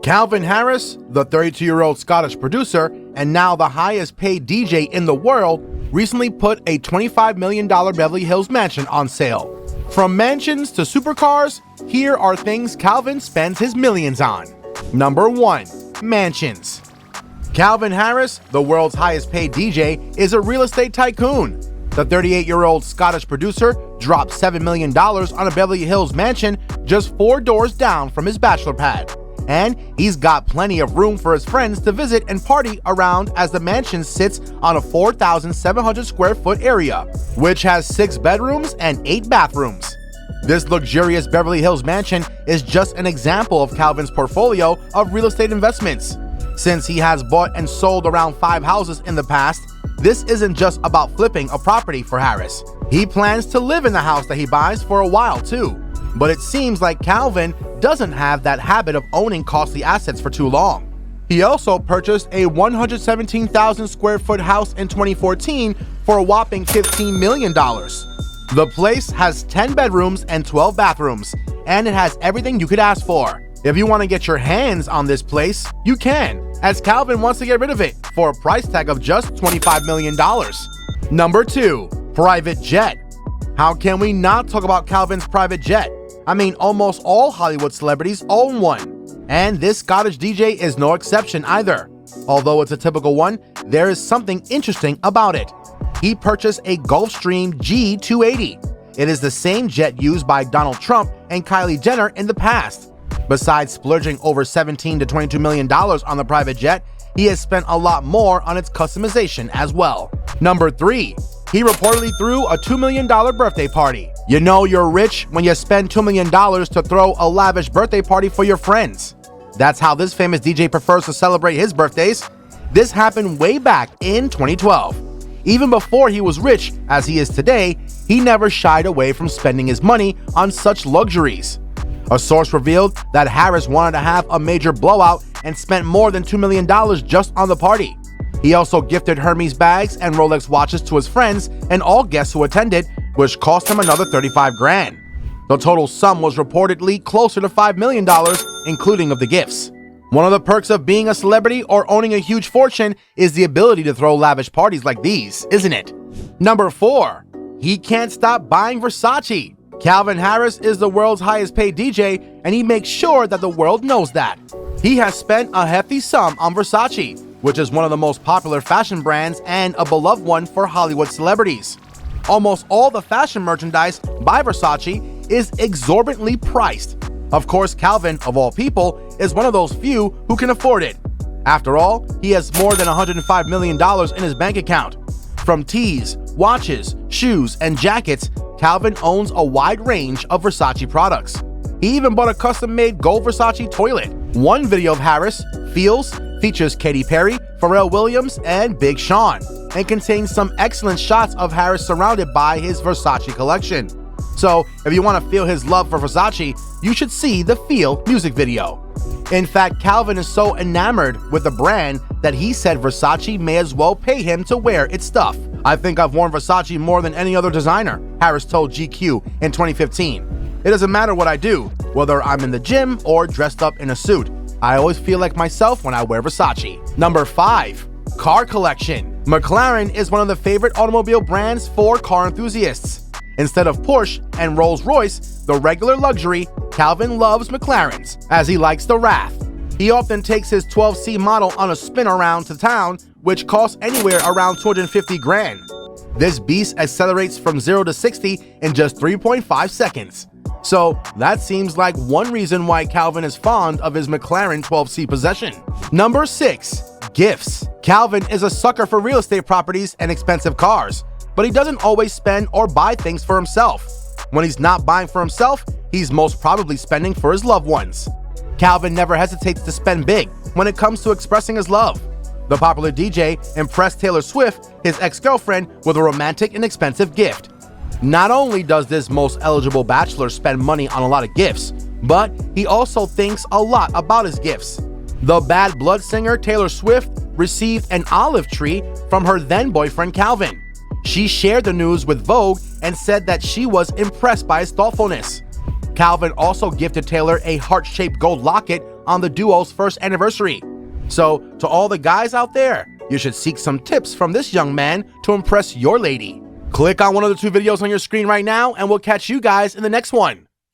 CalvinHarris, the 32-year-old Scottish producer and now the highest paid DJ in the world, recently put a $25 million Beverly Hills mansion on sale. From mansions to supercars, here are things Calvin spends his millions on. Number 1. Mansions. CalvinHarris, the world's highest paid DJ, is a real estate tycoon. The 38-year-old Scottish producer dropped $7 million on a Beverly Hills mansion just 4 doors down from his bachelor pad. And he's got plenty of room for his friends to visit and party around, as the mansion sits on a 4,700 square foot area, which has 6 bedrooms and 8 bathrooms. This luxurious Beverly Hills mansion is just an example of Calvin's portfolio of real estate investments. Since he has bought and sold around 5 houses in the past, this isn't just about flipping a property for Harris. He plans to live in the house that he buys for a while too. But it seems like Calvin doesn't have that habit of owning costly assets for too long. He also purchased a 117,000 square foot house in 2014 for a whopping $15 million. The place has 10 bedrooms and 12 bathrooms, and it has everything you could ask for. If you want to get your hands on this place, you can, as Calvin wants to get rid of it for a price tag of just $25 million. Number 2. Private jet. How can we not talk about Calvin's private jet? I mean, almost all Hollywood celebrities own one, and this Scottish DJ is no exception either. Although it's a typical one, there is something interesting about it. He purchased a Gulfstream G280. It is the same jet used by Donald Trump and Kylie Jenner in the past. Besides splurging over $17 to $22 million on the private jet, he has spent a lot more on its customization as well. Number 3. He reportedly threw a $2 million birthday party. You know you're rich when you spend $2 million to throw a lavish birthday party for your friends. That's how this famous DJ prefers to celebrate his birthdays. This happened way back in 2012. Even before he was rich as he is today, he never shied away from spending his money on such luxuries. A source revealed that Harris wanted to have a major blowout and spent more than $2 million just on the party. He also gifted Hermes bags and Rolex watches to his friends and all guests who attended, which cost him another $35 grand. The total sum was reportedly closer to $5 million, including of the gifts. One of the perks of being a celebrity or owning a huge fortune is the ability to throw lavish parties like these, isn't it? Number 4. He can't stop buying Versace. CalvinHarris is the world's highest paid DJ, and he makes sure that the world knows that. He has spent a hefty sum on Versace, which is one of the most popular fashion brands and a beloved one for Hollywood celebrities. Almost all the fashion merchandise by Versace is exorbitantly priced. Of course, Calvin, of all people, is one of those few who can afford it. After all, he has more than $105 million in his bank account. From tees, watches, shoes, and jackets, Calvin owns a wide range of Versace products. He even bought a custom-made gold Versace toilet. One video of Harris, Feels, features Katy Perry, Pharrell Williams, and Big Sean, and contains some excellent shots of Harris surrounded by his Versace collection. So, if you want to feel his love for Versace, you should see the Feel music video. In fact, Calvin is so enamored with the brand that he said Versace may as well pay him to wear its stuff. "I think I've worn Versace more than any other designer," Harris told GQ in 2015. "It doesn't matter what I do, whether I'm in the gym or dressed up in a suit. I always feel like myself when I wear Versace." Number 5. Car collection. McLaren is one of the favorite automobile brands for car enthusiasts. Instead of Porsche and Rolls-Royce, the regular luxury, Calvin loves McLarens, as he likes the Wrath. He often takes his 12C model on a spin around to town, which costs anywhere around $250 grand. This beast accelerates from 0 to 60 in just 3.5 seconds. So that seems like one reason why Calvin is fond of his McLaren 12C possession. Number 6. Gifts. Calvin is a sucker for real estate properties and expensive cars, but he doesn't always spend or buy things for himself. When he's not buying for himself, he's most probably spending for his loved ones. Calvin never hesitates to spend big when it comes to expressing his love. The popular DJ impressed Taylor Swift, his ex-girlfriend, with a romantic and expensive gift. Not only does this most eligible bachelor spend money on a lot of gifts, but he also thinks a lot about his gifts. The Bad Blood singer Taylor Swift received an olive tree from her then-boyfriend Calvin. She shared the news with Vogue and said that she was impressed by his thoughtfulness. Calvin also gifted Taylor a heart-shaped gold locket on the duo's first anniversary. So, to all the guys out there, you should seek some tips from this young man to impress your lady. Click on one of the two videos on your screen right now, and we'll catch you guys in the next one.